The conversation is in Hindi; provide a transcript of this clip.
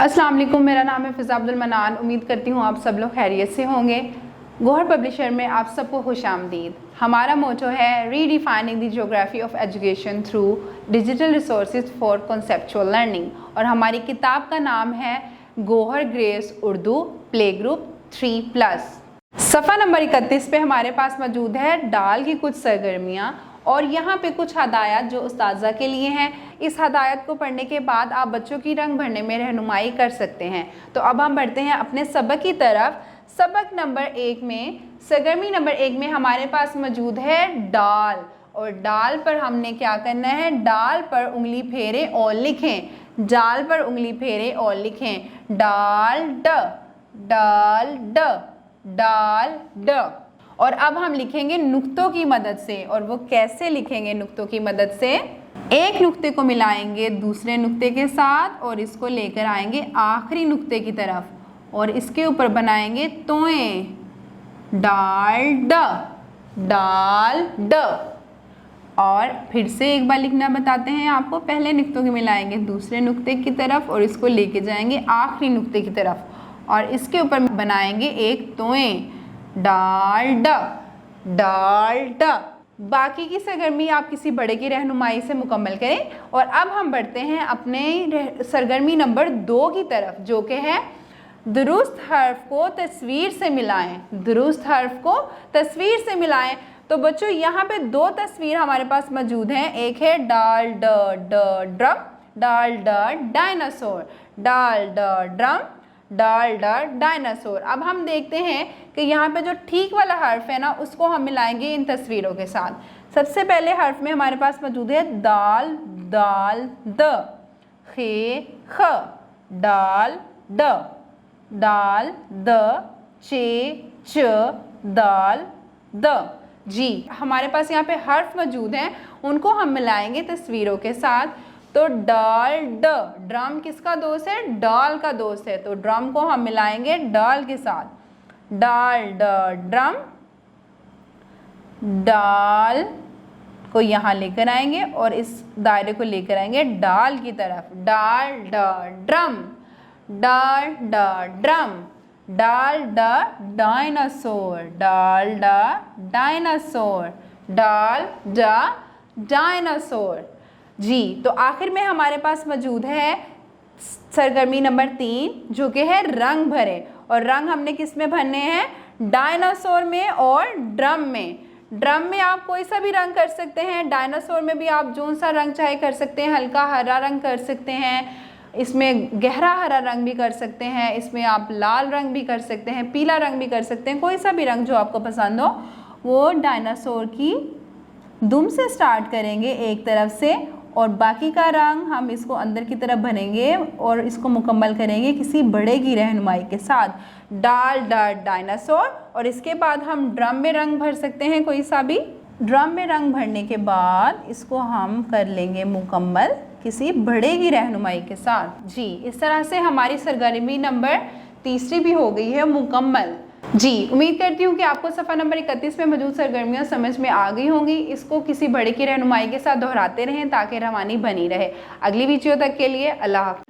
अस्सलाम वालेकुम, मेरा नाम है फ़िज़ा अब्दुल मनान। उम्मीद करती हूँ आप सब लोग खैरियत से होंगे। गौहर पब्लिशर में आप सबको खुशामदीद। हमारा मोटो है redefining the geography of education through digital resources for conceptual learning, और हमारी किताब का नाम है Gauhar grace Urdu play group 3+। सफ़ा नंबर 31 पे हमारे पास मौजूद है डाल की कुछ सरगर्मियाँ, और यहाँ पे कुछ हदायत जो उस्ताज़ा के लिए हैं। इस हदायत को पढ़ने के बाद आप बच्चों की रंग भरने में रहनुमाई कर सकते हैं। तो अब हम बढ़ते हैं अपने सबक की तरफ। सबक नंबर 1 में, सरगर्मी नंबर 1 में हमारे पास मौजूद है डाल, और डाल पर हमने क्या करना है, डाल पर उंगली फेरे और लिखें। डाल पर उंगली फेरे और लिखें। डाल ड, डाल ड, डाल ड। और अब हम लिखेंगे नुक्तों की मदद से, और वो कैसे लिखेंगे नुक्तों की मदद से। एक नुक्ते को मिलाएंगे दूसरे नुक्ते के साथ और इसको लेकर आएंगे आखिरी नुक्ते की तरफ, और इसके ऊपर बनाएंगे तोएं। डाल ड, डाल ड। और फिर से एक बार लिखना बताते हैं आपको। पहले नुक्तों को मिलाएंगे दूसरे नुक्ते की तरफ और इसको लेके जाएंगे आखिरी नुक्ते की तरफ, और इसके ऊपर बनाएंगे एक तोएं। डाल ड, डाल ड। बाकी की सरगर्मी आप किसी बड़े की रहनुमाई से मुकम्मल करें। और अब हम बढ़ते हैं अपने सरगर्मी नंबर 2 की तरफ, जो कि है दुरुस्त हर्फ को तस्वीर से मिलाएं। दुरुस्त हर्फ को तस्वीर से मिलाएं। तो बच्चों यहाँ पे 2 तस्वीर हमारे पास मौजूद हैं। एक है डाल ड ड ड्रम, डाल ड डायनासोर, डाल ड ड्रम, डाल ड डायनासोर। अब हम देखते हैं कि यहाँ पे जो ठीक वाला हर्फ है ना, उसको हम मिलाएंगे इन तस्वीरों के साथ। सबसे पहले हर्फ में हमारे पास मौजूद है दाल, दाल द, खे ख, डाल ड, डाल द, चे च, दाल द। जी, हमारे पास यहाँ पे हर्फ मौजूद हैं, उनको हम मिलाएंगे तस्वीरों के साथ। तो डाल ड, ड्रम किसका दोस्त है, डाल का दोस्त है, तो ड्रम को हम मिलाएंगे डाल के साथ। डाल ड ड्रम, डाल को यहाँ लेकर आएंगे और इस दायरे को लेकर आएंगे डाल की तरफ। डाल ड ड्रम, डाल ड ड्रम, डाल ड डायनासोर, डाल ड डायनासोर, डाल ड डायनासोर। जी, तो आखिर में हमारे पास मौजूद है सरगर्मी नंबर 3, जो कि है रंग भरे। और रंग हमने किस में भरने हैं, डायनासोर में और ड्रम में। ड्रम में आप कोई सा भी रंग कर सकते हैं, डायनासोर में भी आप जो सा रंग चाहे कर सकते हैं। हल्का हरा रंग कर सकते हैं, इसमें गहरा हरा रंग भी कर सकते हैं, इसमें आप लाल रंग भी कर सकते हैं, पीला रंग भी कर सकते हैं। कोई सा भी रंग जो आपको पसंद हो। वो डायनासोर की दुम से स्टार्ट करेंगे एक तरफ से, और बाकी का रंग हम इसको अंदर की तरफ भरेंगे और इसको मुकम्मल करेंगे किसी बड़े की रहनुमाई के साथ। डाल ड डायनासोर। और इसके बाद हम ड्रम में रंग भर सकते हैं कोई सा भी। ड्रम में रंग भरने के बाद इसको हम कर लेंगे मुकम्मल किसी बड़े की रहनुमाई के साथ। जी, इस तरह से हमारी सरगर्मी नंबर 3 भी हो गई है मुकम्मल। जी, उम्मीद करती हूँ कि आपको सफ़ा नंबर 31 में मौजूद सरगर्मियाँ समझ में आ गई होंगी। इसको किसी बड़े की रहनुमाई के साथ दोहराते रहें ताकि रवानी बनी रहे। अगली वीडियो तक के लिए अल्लाह हाफ़िज़।